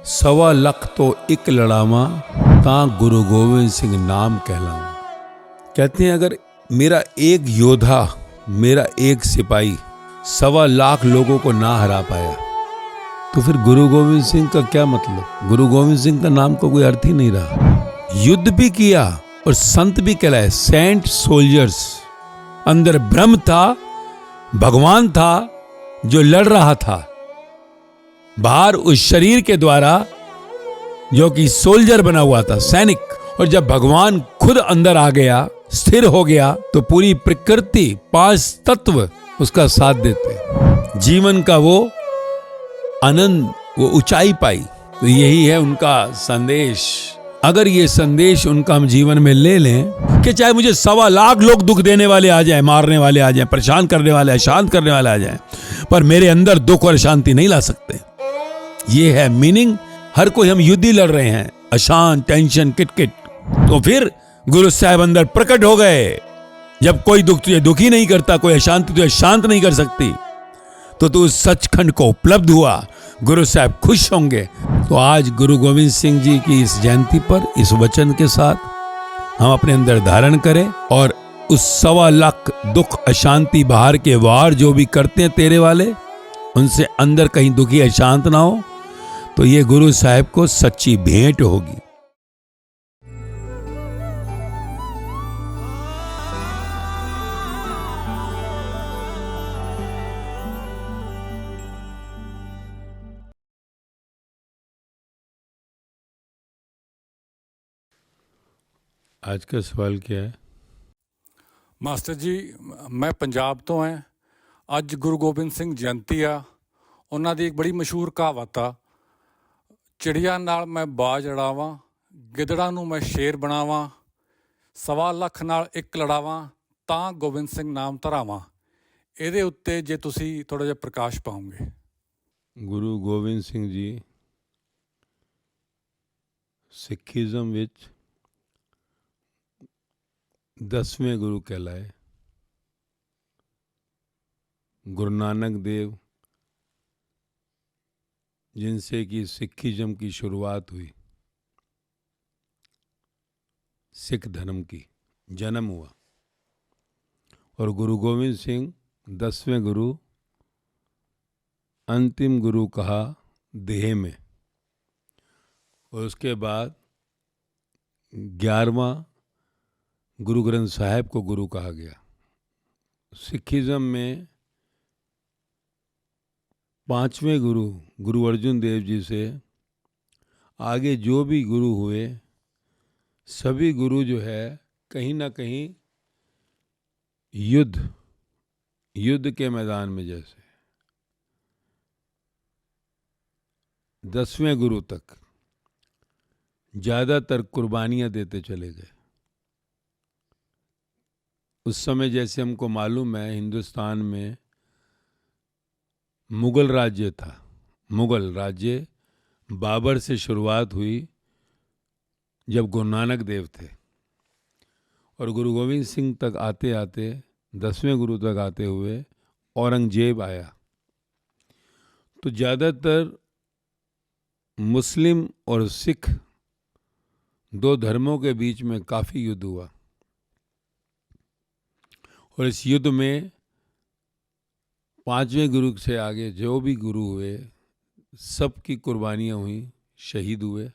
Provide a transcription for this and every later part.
सवा लख तो एक लड़ावा ता गुरु गोविंद सिंह नाम कहलावा। कहते हैं अगर मेरा एक योद्धा, मेरा एक सिपाही सवा लाख लोगों को ना हरा पाया तो फिर गुरु गोविंद सिंह का क्या मतलब। गुरु गोविंद सिंह का नाम का कोई अर्थ ही नहीं रहा। युद्ध भी किया और संत भी कहलाए, सेंट सोल्जर्स। अंदर ब्रह्म था, भगवान था जो लड़ रहा था, बाहर उस शरीर के द्वारा जो कि सोल्जर बना हुआ था, सैनिक। और जब भगवान खुद अंदर आ गया, स्थिर हो गया, तो पूरी प्रकृति, पांच तत्व उसका साथ देते। जीवन का वो आनंद, वो ऊंचाई पाई। तो यही है उनका संदेश। अगर ये संदेश उनका हम जीवन में ले लें कि चाहे मुझे सवा लाख लोग दुख देने वाले आ जाएं, मारने वाले आ जाएं, परेशान करने वाले, अशांत करने वाले आ जाएं, पर मेरे अंदर दुख और शांति नहीं ला सकते। ये है मीनिंग। हर कोई हम युद्ध ही लड़ रहे हैं, अशांत, टेंशन, किटकिट। तो फिर गुरु साहब अंदर प्रकट हो गए। जब कोई दुख तुझे दुखी नहीं करता, कोई अशांति तुझे शांत नहीं कर सकती, तो तू उस सचखंड को उपलब्ध हुआ। गुरु साहब खुश होंगे। तो आज गुरु गोविंद सिंह जी की इस जयंती पर इस वचन के साथ हम अपने अंदर धारण करें और उस सवा लाख दुख, अशांति, बाहर के वार जो भी करते हैं तेरे वाले, उनसे अंदर कहीं दुखी अशांत ना हो, तो ये गुरु साहब को सच्ची भेंट होगी। आज का सवाल क्या है? मास्टर जी, मैं पंजाब तो हैं। ਅੱਜ ਗੁਰੂ ਗੋਬਿੰਦ ਸਿੰਘ ਜਯੰਤੀ ਆ। ਉਹਨਾਂ ਦੀ ਇੱਕ ਬੜੀ ਮਸ਼ਹੂਰ ਕਹਾਵਤ ਆ, ਚਿੜੀਆਂ ਨਾਲ ਮੈਂ ਬਾਜ਼ ਉਡਾਵਾਂ, ਗਿੱਦੜਾਂ ਨੂੰ ਮੈਂ ਸ਼ੇਰ ਬਣਾਵਾਂ, ਸਵਾ ਲੱਖ ਨਾਲ ਇੱਕ ਲੜਾਵਾਂ, ਤਾਂ ਗੋਬਿੰਦ ਸਿੰਘ ਨਾਮ ਧਰਾਵਾਂ। ਇਹਦੇ ਉੱਤੇ ਜੇ ਤੁਸੀਂ ਥੋੜ੍ਹਾ ਜਿਹਾ ਪ੍ਰਕਾਸ਼ ਪਾਓਗੇ। ਗੁਰੂ ਗੋਬਿੰਦ ਸਿੰਘ ਜੀ ਸਿੱਖੀਜ਼ਮ ਵਿੱਚ 10वें गुरु कहलाए। गुरु नानक देव, जिनसे कि सिखिज्म की शुरुआत हुई, सिख धर्म की जन्म हुआ, और गुरु गोविंद सिंह 10वें गुरु, अंतिम गुरु कहा देह में। और उसके बाद 11वां गुरु ग्रंथ साहिब को गुरु कहा गया। सिखिज्म में 5वें गुरु, गुरु अर्जुन देव जी से आगे जो भी गुरु हुए, सभी गुरु जो है कहीं ना कहीं युद्ध के मैदान में, जैसे 10वें गुरु तक ज्यादातर कुर्बानियां देते चले गए। उस समय जैसे हमको मालूम है, हिंदुस्तान में मुगल राज्य था। मुगल राज्य बाबर से शुरुआत हुई जब गुरु नानक देव थे, और गुरु गोविंद सिंह तक आते आते 10वें गुरु तक आते हुए औरंगजेब आया। तो ज़्यादातर मुस्लिम और सिख दो धर्मों के बीच में काफ़ी युद्ध हुआ, और इस युद्ध में 5वें गुरु से आगे जो भी गुरु हुए, सबकी कुर्बानियां हुई, शहीद हुए।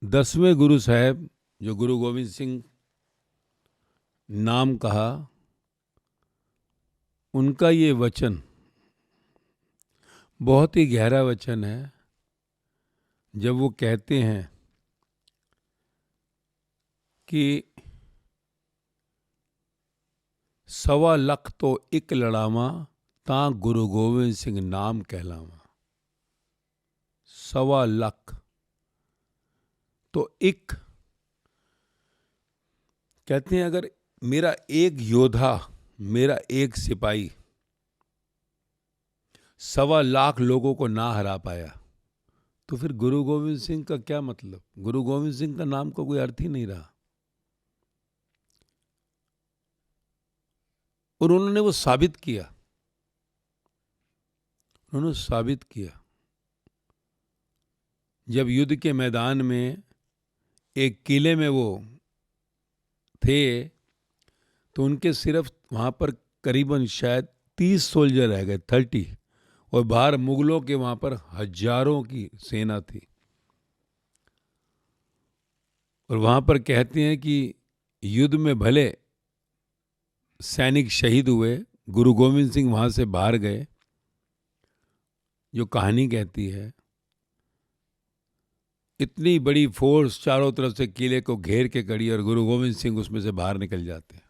10वें गुरु साहब जो गुरु गोविंद सिंह नाम कहा, उनका ये वचन बहुत ही गहरा वचन है। जब वो कहते हैं कि सवा लख तो एक लड़ावा ता गुरु गोविंद सिंह नाम कहलावा। सवा लख तो एक, कहते हैं अगर मेरा एक योद्धा, मेरा एक सिपाही सवा लाख लोगों को ना हरा पाया तो फिर गुरु गोविंद सिंह का क्या मतलब। गुरु गोविंद सिंह का नाम का कोई अर्थ ही नहीं रहा। और उन्होंने वो साबित किया। उन्होंने साबित किया। जब युद्ध के मैदान में एक किले में वो थे तो उनके सिर्फ वहां पर करीबन शायद 30 सोल्जर रह गए, 30, और बाहर मुगलों के वहां पर हजारों की सेना थी। और वहां पर कहते हैं कि युद्ध में भले सैनिक शहीद हुए, गुरु गोविंद सिंह वहां से बाहर गए। जो कहानी कहती है, इतनी बड़ी फोर्स चारों तरफ से किले को घेर के खड़ी और गुरु गोविंद सिंह उसमें से बाहर निकल जाते हैं।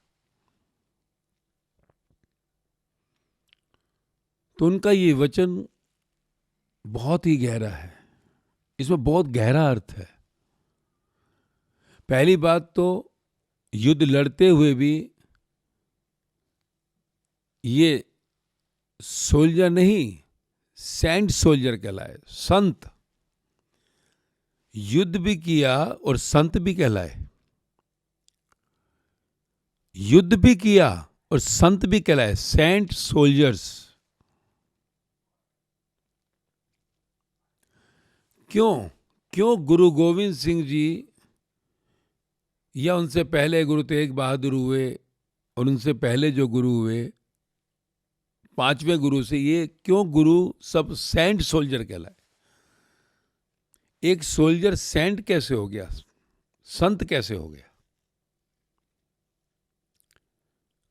तो उनका ये वचन बहुत ही गहरा है, इसमें बहुत गहरा अर्थ है। पहली बात तो युद्ध लड़ते हुए भी ये सोल्जर नहीं, सेंट सोल्जर कहलाए, संत। युद्ध भी किया और संत भी कहलाए, युद्ध भी किया और संत भी कहलाए, सेंट सोल्जर्स। क्यों गुरु गोविंद सिंह जी या उनसे पहले गुरु तेग बहादुर हुए और उनसे पहले जो गुरु हुए 5वें गुरु से, ये क्यों गुरु सब सेंट सोल्जर कहलाए? एक सोल्जर सेंट कैसे हो गया, संत कैसे हो गया?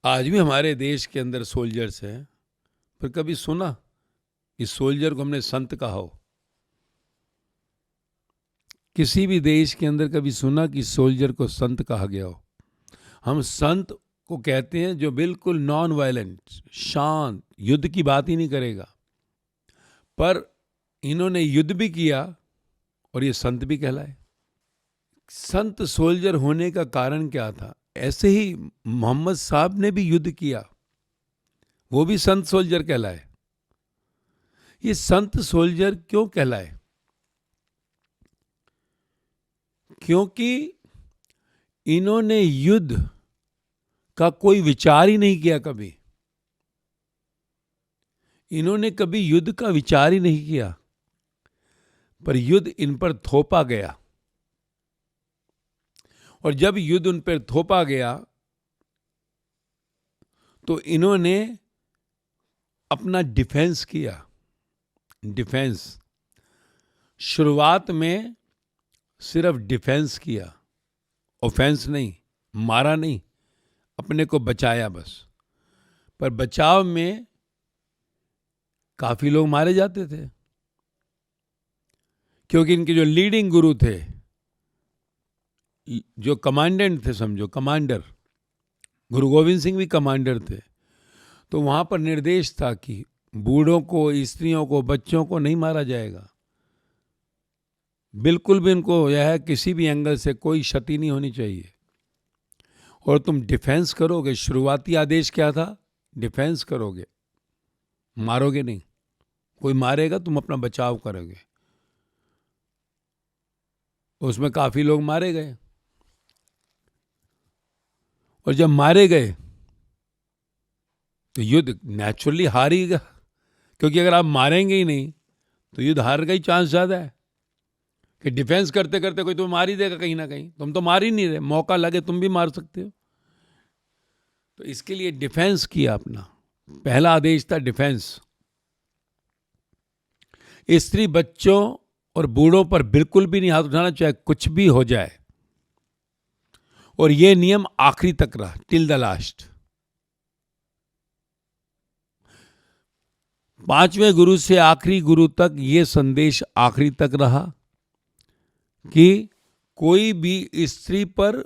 आज भी हमारे देश के अंदर सोल्जर्स हैं, पर कभी सुना इस सोल्जर को हमने संत कहा हो? किसी भी देश के अंदर कभी सुना कि सोल्जर को संत कहा गया हो? हम संत को कहते हैं जो बिल्कुल नॉन वायलेंट, शांत, युद्ध की बात ही नहीं करेगा। पर इन्होंने युद्ध भी किया और ये संत भी कहलाए। संत सोल्जर होने का कारण क्या था? ऐसे ही मोहम्मद साहब ने भी युद्ध किया, वो भी संत सोल्जर कहलाए। ये संत सोल्जर क्यों कहलाए? क्योंकि इन्होंने युद्ध का कोई विचार ही नहीं किया कभी। इन्होंने कभी युद्ध का विचार ही नहीं किया, पर युद्ध इन पर थोपा गया। और जब युद्ध उन पर थोपा गया तो इन्होंने अपना डिफेंस किया। डिफेंस, शुरुआत में सिर्फ डिफेंस किया, ऑफेंस नहीं, मारा नहीं, अपने को बचाया बस। पर बचाव में काफी लोग मारे जाते थे, क्योंकि इनके जो लीडिंग गुरु थे, जो कमांडेंट थे, समझो कमांडर, गुरु गोविंद सिंह भी कमांडर थे, तो वहां पर निर्देश था कि बूढ़ों को, स्त्रियों को, बच्चों को नहीं मारा जाएगा। बिल्कुल भी उनको यह है किसी भी एंगल से कोई क्षति नहीं होनी चाहिए। और तुम डिफेंस करोगे, शुरुआती आदेश क्या था? डिफेंस करोगे, मारोगे नहीं। कोई मारेगा, तुम अपना बचाव करोगे। उसमें काफी लोग मारे गए, और जब मारे गए तो युद्ध नेचुरली हार ही गया, क्योंकि अगर आप मारेंगे ही नहीं तो युद्ध हार का ही चांस ज्यादा है। कि डिफेंस करते करते कोई तुम्हें मार ही देगा कहीं ना कहीं, तुम तो मार ही नहीं रहे, मौका लगे तुम भी मार सकते हो। तो इसके लिए डिफेंस किया अपना, पहला आदेश था डिफेंस। स्त्री, बच्चों और बूढ़ों पर बिल्कुल भी नहीं हाथ उठाना, चाहे कुछ भी हो जाए। और यह नियम आखिरी तक रहा, टिल द लास्ट। 5वें गुरु से आखिरी गुरु तक यह संदेश आखिरी तक रहा कि कोई भी स्त्री पर,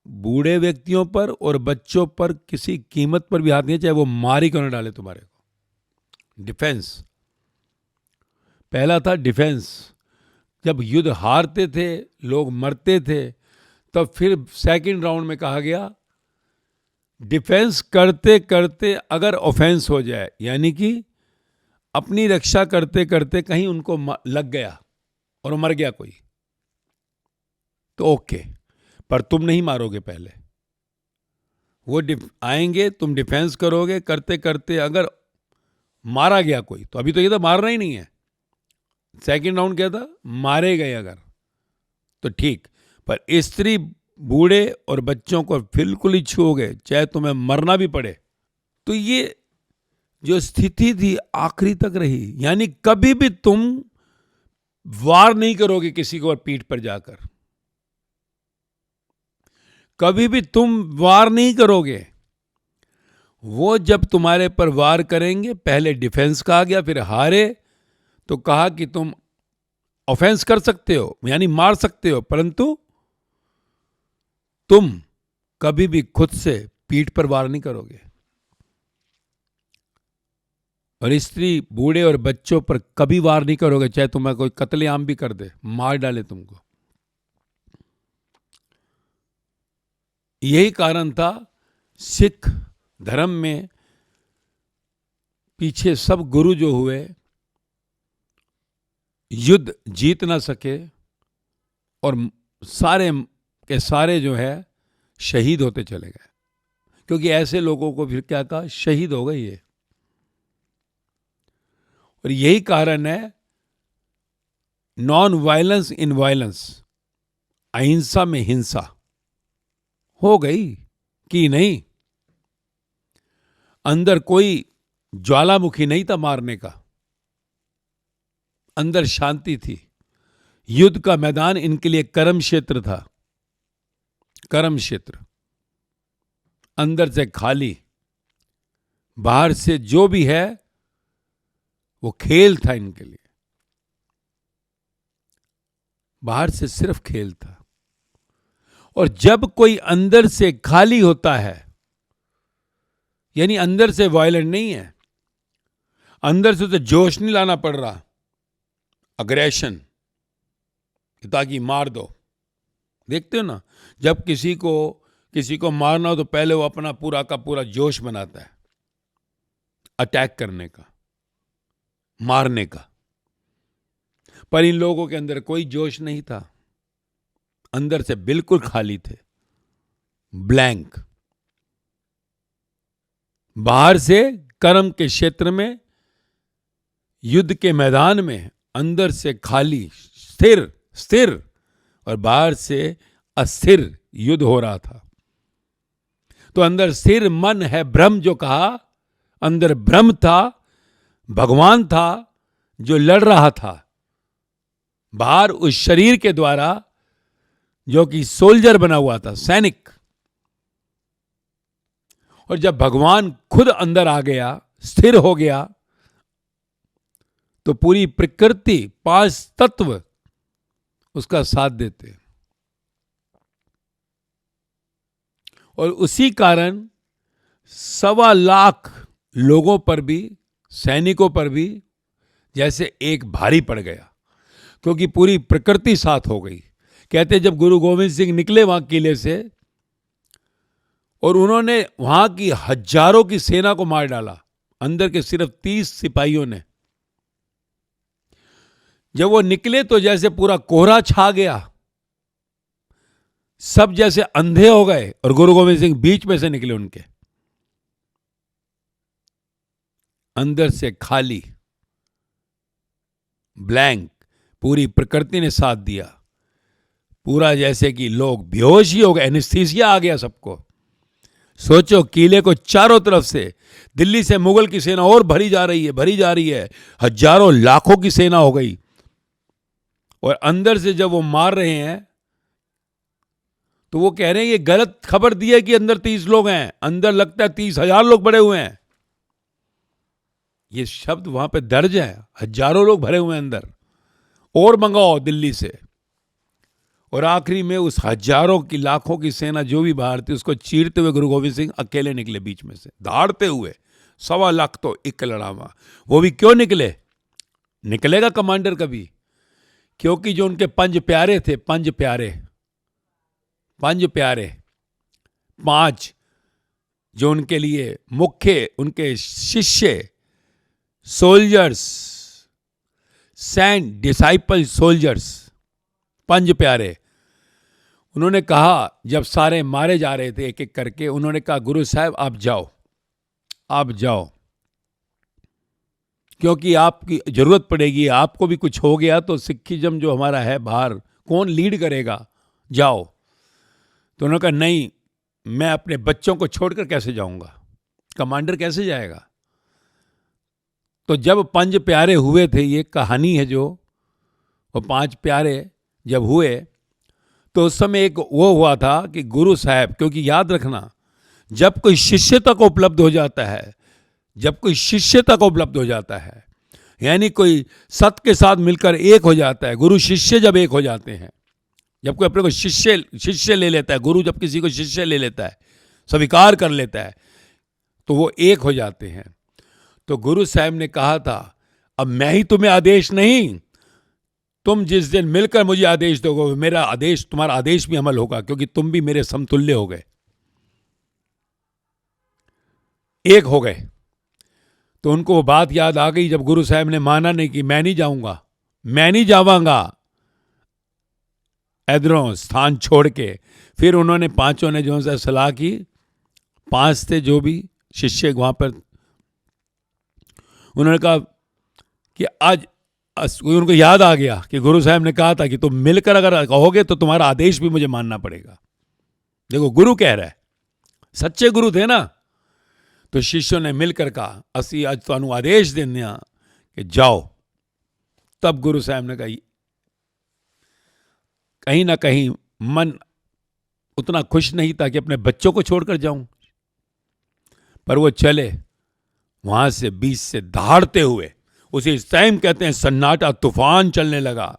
बूढ़े व्यक्तियों पर और बच्चों पर किसी कीमत पर भी हाथ नहीं, चाहे वो मार ही क्यों न डाले तुम्हारे को। डिफेंस, पहला था डिफेंस। जब युद्ध हारते थे, लोग मरते थे, तब फिर सेकंड राउंड में कहा गया डिफेंस करते करते अगर ऑफेंस हो जाए, यानी कि अपनी रक्षा करते करते कहीं उनको लग गया और मर गया कोई, तो ओके, पर तुम नहीं मारोगे। पहले वो आएंगे, तुम डिफेंस करोगे, करते करते अगर मारा गया कोई, तो अभी तो ये तो मारना ही नहीं है। सेकंड राउंड क्या था, मारे गए अगर तो ठीक, पर स्त्री, बूढ़े और बच्चों को बिल्कुल ही छूओगे, चाहे तुम्हें मरना भी पड़े। तो ये जो स्थिति थी आखिरी तक रही, यानी कभी भी तुम वार नहीं करोगे किसी को पीठ पर जाकर, कभी भी तुम वार नहीं करोगे। वो जब तुम्हारे पर वार करेंगे, पहले डिफेंस कहा गया, फिर हारे तो कहा कि तुम ऑफेंस कर सकते हो, यानी मार सकते हो, परंतु तुम कभी भी खुद से पीठ पर वार नहीं करोगे। और स्त्री, बूढ़े और बच्चों पर कभी वार नहीं करोगे, चाहे तुम्हें कोई कत्लेआम भी कर दे, मार डाले तुमको। यही कारण था सिख धर्म में पीछे सब गुरु जो हुए, युद्ध जीत ना सके और सारे के सारे जो है शहीद होते चले गए, क्योंकि ऐसे लोगों को फिर क्या कहा, शहीद हो गए ये। और यही कारण है नॉन वायलेंस इन वायलेंस, अहिंसा में हिंसा हो गई कि नहीं। अंदर कोई ज्वालामुखी नहीं था मारने का, अंदर शांति थी। युद्ध का मैदान इनके लिए कर्म क्षेत्र था, कर्म क्षेत्र, अंदर से खाली, बाहर से जो भी है वो खेल था इनके लिए, बाहर से सिर्फ खेल था। और जब कोई अंदर से खाली होता है, यानी अंदर से वायलेंट नहीं है, अंदर से तो जोश नहीं लाना पड़ रहा, अग्रेशन, ताकि मार दो। देखते हो ना, जब किसी को मारना हो तो पहले वो अपना पूरा का पूरा जोश बनाता है अटैक करने का, मारने का। पर इन लोगों के अंदर कोई जोश नहीं था, अंदर से बिल्कुल खाली थे, ब्लैंक। बाहर से कर्म के क्षेत्र में, युद्ध के मैदान में, अंदर से खाली, स्थिर स्थिर, और बाहर से अस्थिर युद्ध हो रहा था। तो अंदर स्थिर मन है, ब्रह्म जो कहा, अंदर ब्रह्म था, भगवान था जो लड़ रहा था। बाहर उस शरीर के द्वारा जो कि सोल्जर बना हुआ था, सैनिक। और जब भगवान खुद अंदर आ गया, स्थिर हो गया, तो पूरी प्रकृति, 5 तत्व उसका साथ देते। और उसी कारण 1.25 लाख लोगों पर भी, सैनिकों पर भी जैसे एक भारी पड़ गया, क्योंकि पूरी प्रकृति साथ हो गई। कहते जब गुरु गोविंद सिंह निकले वहां किले से, और उन्होंने वहां की हजारों की सेना को मार डाला, अंदर के सिर्फ 30 सिपाहियों ने। जब वो निकले तो जैसे पूरा कोहरा छा गया, सब जैसे अंधे हो गए, और गुरु गोविंद सिंह बीच में से निकले उनके, अंदर से खाली, ब्लैंक। पूरी प्रकृति ने साथ दिया, पूरा जैसे कि लोग बेहोश ही हो गए, एनेस्थीसिया आ गया सबको। सोचो, किले को चारों तरफ से, दिल्ली से मुगल की सेना और भरी जा रही है, भरी जा रही है, हजारों लाखों की सेना हो गई। और अंदर से जब वो मार रहे हैं तो वो कह रहे हैं ये गलत खबर दी है कि अंदर 30 लोग हैं, अंदर लगता है 30,000 लोग भरे हुए हैं। ये शब्द वहां पे दर्ज है, हजारों लोग भरे हुए हैं अंदर, और मंगाओ दिल्ली से। और आखिरी में उस हजारों की, लाखों की सेना जो भी बाहर थी, उसको चीरते हुए गुरु गोविंद सिंह अकेले निकले बीच में से, दहाड़ते हुए। 1.25 लाख तो एक लड़ावा। वो भी क्यों निकले? निकलेगा कमांडर कभी, क्योंकि जो उनके 5 प्यारे थे, 5 प्यारे, 5 जो उनके लिए मुख्य, उनके शिष्य, सोल्जर्स, सेंट डिसाइपल सोल्जर्स, 5 प्यारे, उन्होंने कहा, जब सारे मारे जा रहे थे एक एक करके, उन्होंने कहा गुरु साहब आप जाओ, आप जाओ, क्योंकि आपकी जरूरत पड़ेगी, आपको भी कुछ हो गया तो सिखिज्म जो हमारा है बाहर कौन लीड करेगा, जाओ। तो उन्होंने कहा नहीं, मैं अपने बच्चों को छोड़कर कैसे जाऊंगा, कमांडर कैसे जाएगा। तो जब 5 प्यारे हुए थे, ये कहानी है जो, वो 5 प्यारे जब हुए तो उस समय एक वो हुआ था कि गुरु साहब, क्योंकि याद रखना जब कोई शिष्यता को उपलब्ध हो जाता है, जब कोई शिष्यता को उपलब्ध हो जाता है, यानी कोई सत के साथ मिलकर एक हो जाता है, गुरु शिष्य जब एक हो जाते हैं, जब कोई अपने को शिष्य ले लेता है, गुरु जब किसी को शिष्य ले लेता है, स्वीकार कर लेता है, तो वो एक हो जाते हैं। तो गुरु साहब ने कहा था अब मैं ही तुम्हें आदेश नहीं, तुम जिस दिन मिलकर मुझे आदेश दोगे, मेरा आदेश, तुम्हारा आदेश भी अमल होगा, क्योंकि तुम भी मेरे समतुल्य हो गए, एक हो गए। तो उनको वो बात याद आ गई जब गुरु साहब ने माना नहीं कि मैं नहीं जाऊंगा, मैं नहीं जावांगा इधरों स्थान छोड़ के। फिर उन्होंने 5 ने जो सा सलाह की, 5 थे जो भी शिष्य वहां पर, उन्होंने कहा कि आज उनको याद आ गया कि गुरु साहब ने कहा था कि तुम मिलकर अगर कहोगे तो तुम्हारा आदेश भी मुझे मानना पड़ेगा। देखो गुरु कह रहा है, सच्चे गुरु थे ना। तो शिष्यों ने मिलकर कहा असी आज तुहानू आदेश देने कि जाओ। तब गुरु साहब ने कहा, कहीं ना कहीं मन उतना खुश नहीं था कि अपने बच्चों को छोड़कर जाऊं, पर वो चले वहां से बीच से दहाड़ते हुए। उसी टाइम कहते हैं सन्नाटा, तूफान चलने लगा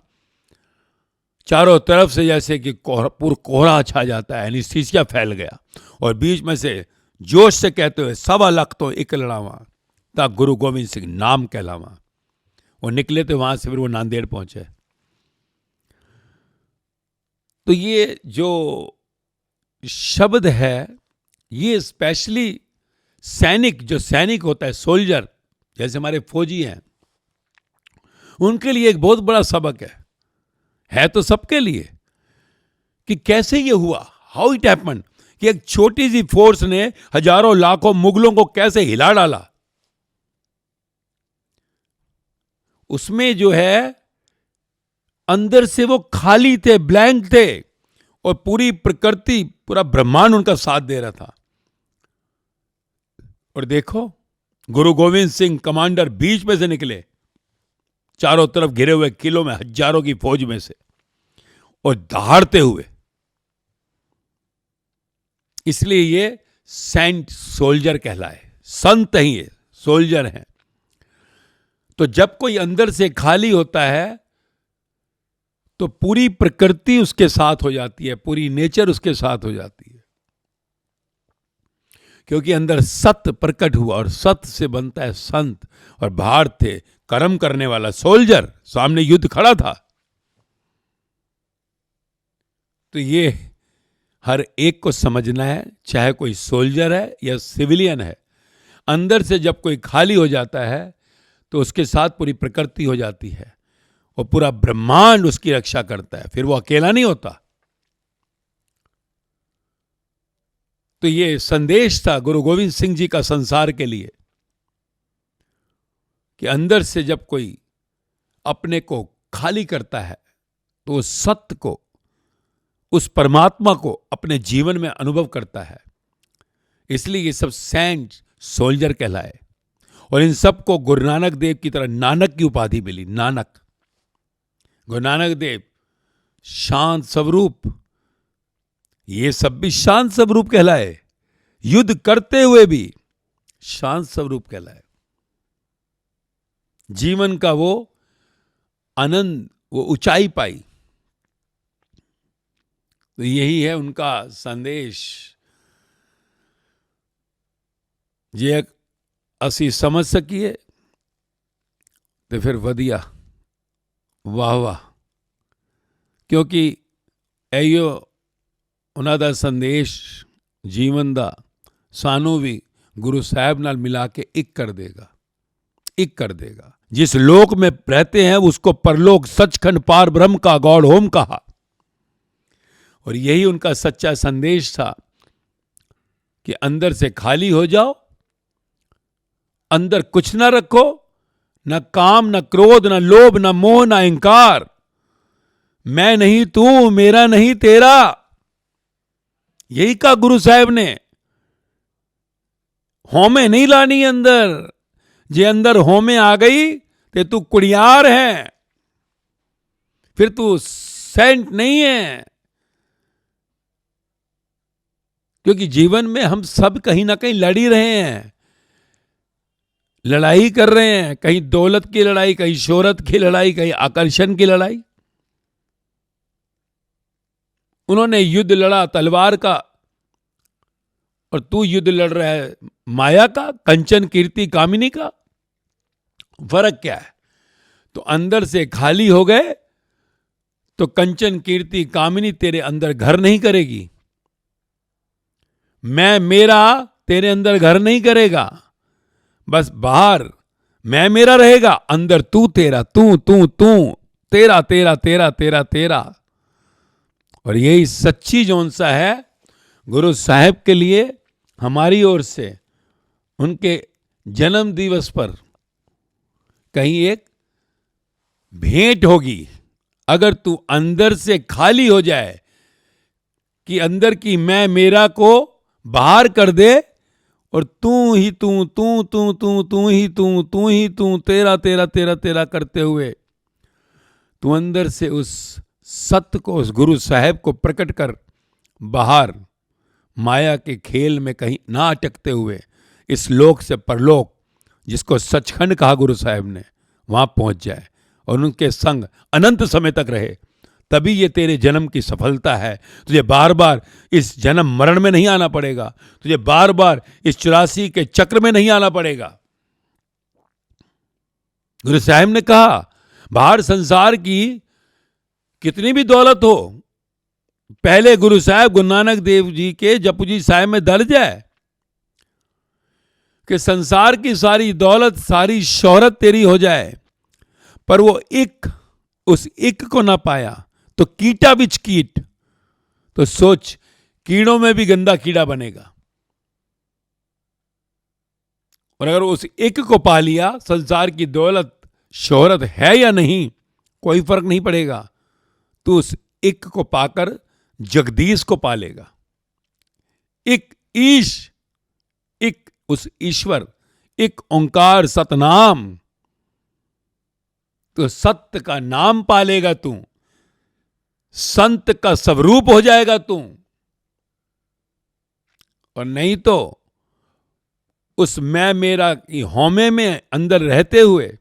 चारों तरफ से, जैसे कि पूरा कोहरा छा जाता है, एनेस्थीसिया फैल गया। और बीच में से जोश से कहते हुए 1.25 लाख तो एक लड़ावा ता गुरु गोविंद सिंह नाम कहलावा। वो निकले थे वहां से, फिर वो नांदेड़ पहुंचे। तो ये जो शब्द है, ये स्पेशली सैनिक, जो सैनिक होता है, सोल्जर, जैसे हमारे फौजी हैं, उनके लिए एक बहुत बड़ा सबक है तो सबके लिए, कि कैसे ये हुआ, हाउ इट हैपेंड, कि एक छोटी सी फोर्स ने हजारों लाखों मुगलों को कैसे हिला डाला। उसमें जो है अंदर से वो खाली थे, ब्लैंक थे, और पूरी प्रकृति, पूरा ब्रह्मांड उनका साथ दे रहा था। और देखो गुरु गोविंद सिंह कमांडर बीच में से निकले, चारों तरफ घिरे हुए किलों में हजारों की फौज में से, और दहाड़ते हुए। इसलिए ये सेंट सोल्जर कहलाए, संत ही है, सोल्जर हैं। तो जब कोई अंदर से खाली होता है तो पूरी प्रकृति उसके साथ हो जाती है, पूरी नेचर उसके साथ हो जाती है, क्योंकि अंदर सत्य प्रकट हुआ, और सत्य से बनता है संत। और बाहर थे कर्म करने वाला सोल्जर, सामने युद्ध खड़ा था। तो ये हर एक को समझना है, चाहे कोई सोल्जर है या सिविलियन है। अंदर से जब कोई खाली हो जाता है तो उसके साथ पूरी प्रकृति हो जाती है, और पूरा ब्रह्मांड उसकी रक्षा करता है, फिर वो अकेला नहीं होता। तो ये संदेश था गुरु गोविंद सिंह जी का संसार के लिए, कि अंदर से जब कोई अपने को खाली करता है तो उस सत्य को, उस परमात्मा को अपने जीवन में अनुभव करता है। इसलिए ये सब सेंट सोल्जर कहलाए। और इन सब को गुरु नानक देव की तरह नानक की उपाधि मिली, नानक। गुरु नानक देव शांत स्वरूप, ये सब भी शांत स्वरूप कहलाए, युद्ध करते हुए भी शांत स्वरूप कहलाए। जीवन का वो आनंद, वो ऊंचाई पाई। तो यही है उनका संदेश। जे असी समझ सकिए तो फिर वधिया, वाह वाह, क्योंकि एयो उन्हां दा संदेश जीवन दा सानू भी गुरु साहब नाल मिला के एक कर देगा, एक कर देगा। जिस लोक में रहते हैं उसको परलोक सचखंड पार ब्रह्म का गौड़ होम कहा। और यही उनका सच्चा संदेश था कि अंदर से खाली हो जाओ, अंदर कुछ ना रखो, न काम, न क्रोध, न लोभ, न मोह, न अहंकार। मैं नहीं तू, मेरा नहीं तेरा। यही कहा गुरु साहब ने। होमे नहीं लानी अंदर। जे अंदर होमे आ गई ते तू कुड़ियार है, फिर तू सेंट नहीं है। क्योंकि जीवन में हम सब कहीं ना कहीं लड़ ही रहे हैं, लड़ाई कर रहे हैं। कहीं दौलत की लड़ाई, कहीं शोहरत की लड़ाई, कहीं आकर्षण की लड़ाई। उन्होंने युद्ध लड़ा तलवार का, और तू युद्ध लड़ रहा है माया का, कंचन कीर्ति कामिनी का। फर्क क्या है? तो अंदर से खाली हो गए तो कंचन कीर्ति कामिनी तेरे अंदर घर नहीं करेगी। मैं मेरा तेरे अंदर घर नहीं करेगा। बस बाहर मैं मेरा रहेगा, अंदर तू तेरा, तू तू तू, तेरा तेरा तेरा तेरा तेरा। और यही सच्ची जौन सा है गुरु साहब के लिए हमारी ओर से उनके जन्म दिवस पर कहीं एक भेंट होगी। अगर तू अंदर से खाली हो जाए, कि अंदर की मैं मेरा को बाहर कर दे, और तू ही तू तू तू तू तू ही तू ही तू, तेरा तेरा तेरा तेरा करते हुए तू अंदर से उस सत्य को, उस गुरु साहब को प्रकट कर बाहर माया के खेल में कहीं ना अटकते हुए इस लोक से परलोक, जिसको सचखंड कहा गुरु साहब ने, वहां पहुंच जाए और उनके संग अनंत समय तक रहे। तभी ये तेरे जन्म की सफलता है। तुझे बार बार इस जन्म मरण में नहीं आना पड़ेगा, तुझे बार बार इस 84 के चक्र में नहीं आना पड़ेगा। गुरु साहब ने कहा बाहर संसार की कितनी भी दौलत हो, पहले गुरु साहब गुरु नानक देव जी के जपू जी साहब में दर्ज है कि संसार की सारी दौलत, सारी शोहरत तेरी हो जाए, पर वो उस एक को ना पाया तो कीटा बिच कीट। तो सोच, कीड़ों में भी गंदा कीड़ा बनेगा। और अगर उस एक को पा लिया, संसार की दौलत शोहरत है या नहीं कोई फर्क नहीं पड़ेगा, तो उस एक को पाकर जगदीश को पालेगा। एक ईश, एक उस ईश्वर, एक ओंकार सतनाम, तो सत्य का नाम पालेगा तू, संत का स्वरूप हो जाएगा तू। और नहीं तो उस मैं मेरा की होमे में अंदर रहते हुए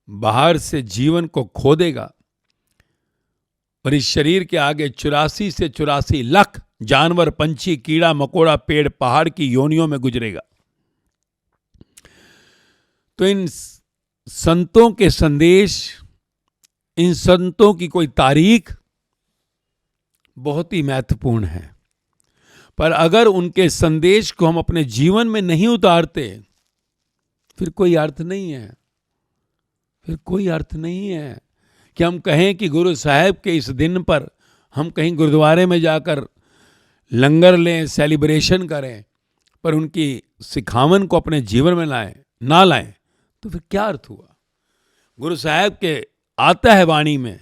बाहर से जीवन को खो देगा। और इस शरीर के आगे 84 से 84 लाख जानवर, पंछी, कीड़ा मकोड़ा, पेड़ पहाड़ की योनियों में गुजरेगा। तो इन संतों के संदेश, इन संतों की कोई तारीख बहुत ही महत्वपूर्ण है, पर अगर उनके संदेश को हम अपने जीवन में नहीं उतारते, फिर कोई अर्थ नहीं है। फिर कोई अर्थ नहीं है कि हम कहें कि गुरु साहब के इस दिन पर हम कहीं गुरुद्वारे में जाकर लंगर लें, सेलिब्रेशन करें, पर उनकी सिखावन को अपने जीवन में ना लाएं, तो फिर क्या अर्थ हुआ? गुरु साहब के आता है वाणी में,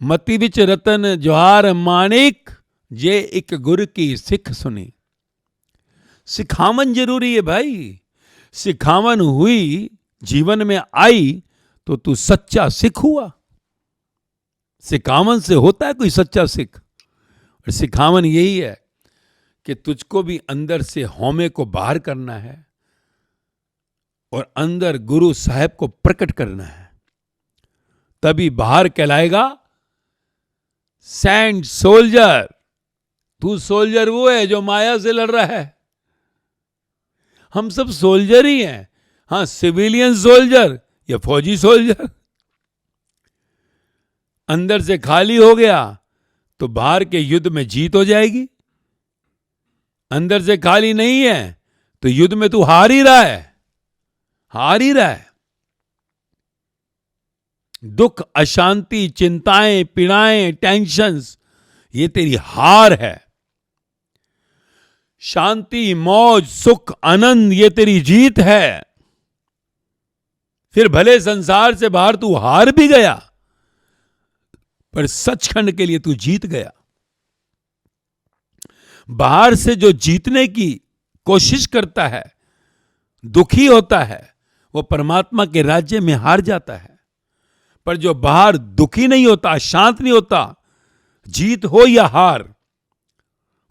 मति बिच रतन जोहार माणिक, जे एक गुरु की सिख सुनी। सिखावन जरूरी है भाई। सिखावन हुई, जीवन में आई, तो तू सच्चा सिख हुआ। सिखावन से होता है कोई सच्चा सिख। और सिखावन यही है कि तुझको भी अंदर से होमे को बाहर करना है और अंदर गुरु साहब को प्रकट करना है, तभी बाहर कहलाएगा सैंड सोल्जर। तू सोल्जर वो है जो माया से लड़ रहा है। हम सब सोल्जर ही हैं। हां, सिविलियन सोल्जर या फौजी सोल्जर। अंदर से खाली हो गया तो बाहर के युद्ध में जीत हो जाएगी। अंदर से खाली नहीं है तो युद्ध में तू हार ही रहा है, हार ही रहा है। दुख, अशांति, चिंताएं, पीड़ाएं, टेंशन्स, ये तेरी हार है। शांति, मौज, सुख, आनंद, ये तेरी जीत है। फिर भले संसार से बाहर तू हार भी गया, पर सचखंड के लिए तू जीत गया। बाहर से जो जीतने की कोशिश करता है, दुखी होता है, वो परमात्मा के राज्य में हार जाता है। पर जो बाहर दुखी नहीं होता, शांत नहीं होता, जीत हो या हार,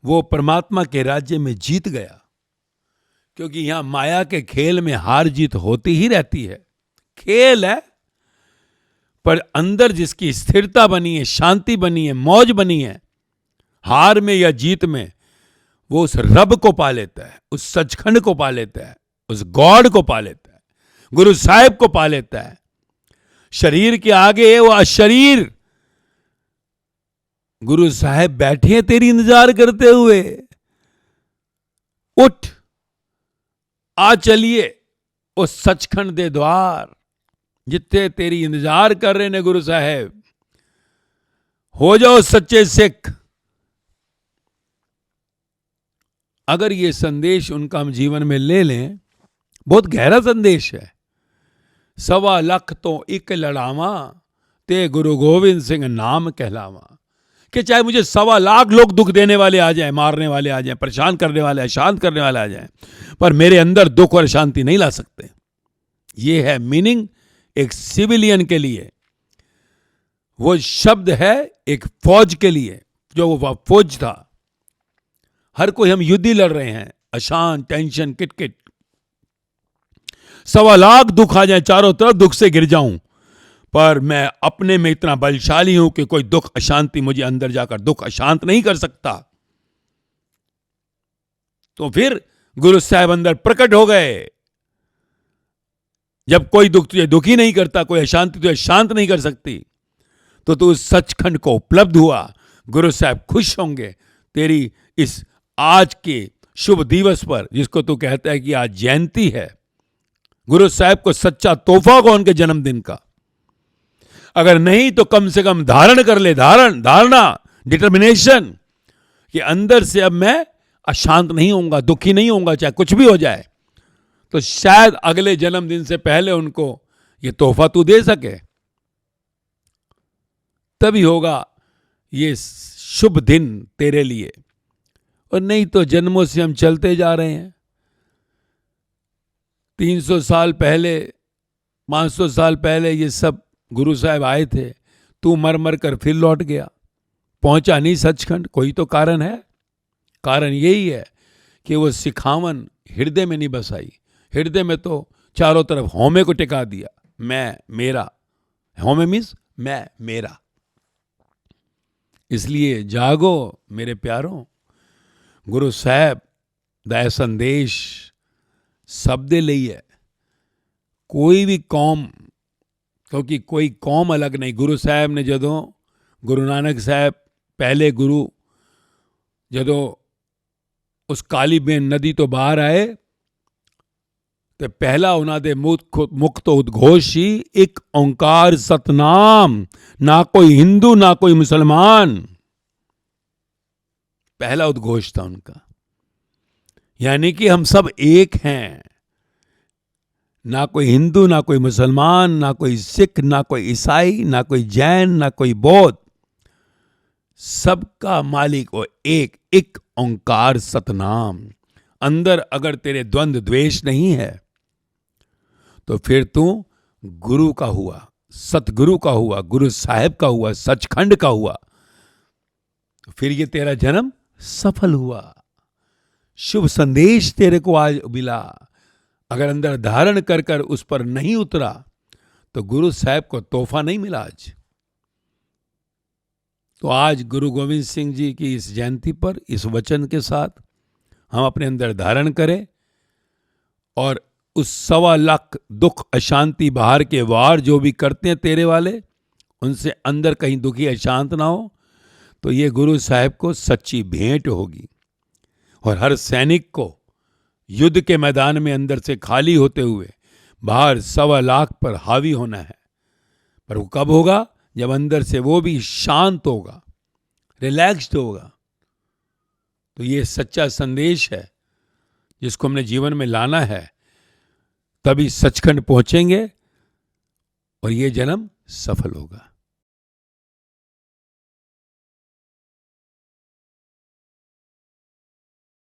वो परमात्मा के राज्य में जीत गया। क्योंकि यहां माया के खेल में हार जीत होती ही रहती है। खेल है, पर अंदर जिसकी स्थिरता बनी है, शांति बनी है, मौज बनी है, हार में या जीत में, वो उस रब को पा लेता है, उस सचखंड को पा लेता है, उस गॉड को पा लेता है, गुरु साहिब को पा लेता है। शरीर के आगे वो अशरीर गुरु साहिब बैठे हैं तेरी इंतजार करते हुए। उठ, आ चलिए उस सचखंड दे द्वार, जितने तेरी इंतजार कर रहे ने गुरु साहिब। हो जाओ सच्चे सिख। अगर ये संदेश उनका हम जीवन में ले लें, बहुत गहरा संदेश है। 1.25 लाख तो एक लड़ावा, ते गुरु गोविंद सिंह नाम कहलावा। कि चाहे मुझे 1.25 लाख लोग दुख देने वाले आ जाएं, मारने वाले आ जाएं, परेशान करने वाले, अशांत करने वाले आ जाएं, पर मेरे अंदर दुख और शांति नहीं ला सकते। ये है मीनिंग एक सिविलियन के लिए। वो शब्द है एक फौज के लिए, जो वो फौज था। हर कोई हम युद्ध ही लड़ रहे हैं, अशांत, टेंशन, किटकिट। 1.25 लाख दुख आ जाए, चारों तरफ दुख से गिर जाऊं, पर मैं अपने में इतना बलशाली हूं कि कोई दुख अशांति मुझे अंदर जाकर दुख अशांत नहीं कर सकता। तो फिर गुरु साहब अंदर प्रकट हो गए। जब कोई दुख तुझे दुखी नहीं करता, कोई अशांति तुझे शांत नहीं कर सकती, तो तू उस सचखंड को उपलब्ध हुआ। गुरु साहब खुश होंगे तेरी इस आज के शुभ दिवस पर, जिसको तू कहता है कि आज जयंती है। गुरु साहब को सच्चा तोहफा कौन के जन्मदिन का? अगर नहीं तो कम से कम धारण कर ले, धारणा, डिटर्मिनेशन, कि अंदर से अब मैं अशांत नहीं होऊंगा, दुखी नहीं होऊंगा, चाहे कुछ भी हो जाए। तो शायद अगले जन्मदिन से पहले उनको ये तोहफा तू दे सके, तभी होगा ये शुभ दिन तेरे लिए। और नहीं तो जन्मों से हम चलते जा रहे हैं। 300 साल पहले, 500 साल पहले ये सब गुरु साहब आए थे, तू मर मर कर फिर लौट गया, पहुंचा नहीं सचखंड। कोई तो कारण है। कारण यही है कि वो सिखावन हृदय में नहीं बसाई। हृदय में तो चारों तरफ हौमे को टिका दिया, मैं मेरा। हौमे मीन्स मैं मेरा। इसलिए जागो मेरे प्यारों, गुरु साहब दा संदेश सब दे ਲਈ है। कोई भी कौम, क्योंकि कोई कौम अलग नहीं। गुरु साहब ने जदों, गुरु नानक साहब पहले गुरु जदों उस काली बेन नदी तो बाहर आए, तो पहला उन्हों दे मुख तो उद्घोष ही एक ओंकार सतनाम, ना कोई हिंदू ना कोई मुसलमान। पहला उद्घोष था उनका। यानी कि हम सब एक हैं। ना कोई हिंदू, ना कोई मुसलमान, ना कोई सिख, ना कोई ईसाई, ना कोई जैन, ना कोई बौद्ध। सबका मालिक वो एक ओंकार सतनाम। अंदर अगर तेरे द्वंद्व द्वेष नहीं है, तो फिर तू गुरु का हुआ, सतगुरु का हुआ, गुरु साहिब का हुआ, सचखंड का हुआ। तो फिर ये तेरा जन्म सफल हुआ। शुभ संदेश तेरे को आज मिला। अगर अंदर धारण कर कर उस पर नहीं उतरा, तो गुरु साहब को तोहफा नहीं मिला आज। तो आज गुरु गोविंद सिंह जी की इस जयंती पर इस वचन के साथ हम अपने अंदर धारण करें, और उस 1.25 लाख दुख अशांति बाहर के वार जो भी करते हैं तेरे वाले, उनसे अंदर कहीं दुखी अशांत ना हो। तो ये गुरु साहब को सच्ची भेंट होगी। और हर सैनिक को युद्ध के मैदान में अंदर से खाली होते हुए बाहर 1.25 लाख पर हावी होना है। पर वो कब होगा? जब अंदर से वो भी शांत होगा, रिलैक्स्ड होगा। तो ये सच्चा संदेश है जिसको हमने जीवन में लाना है। तभी सचखंड पहुंचेंगे, और ये जन्म सफल होगा।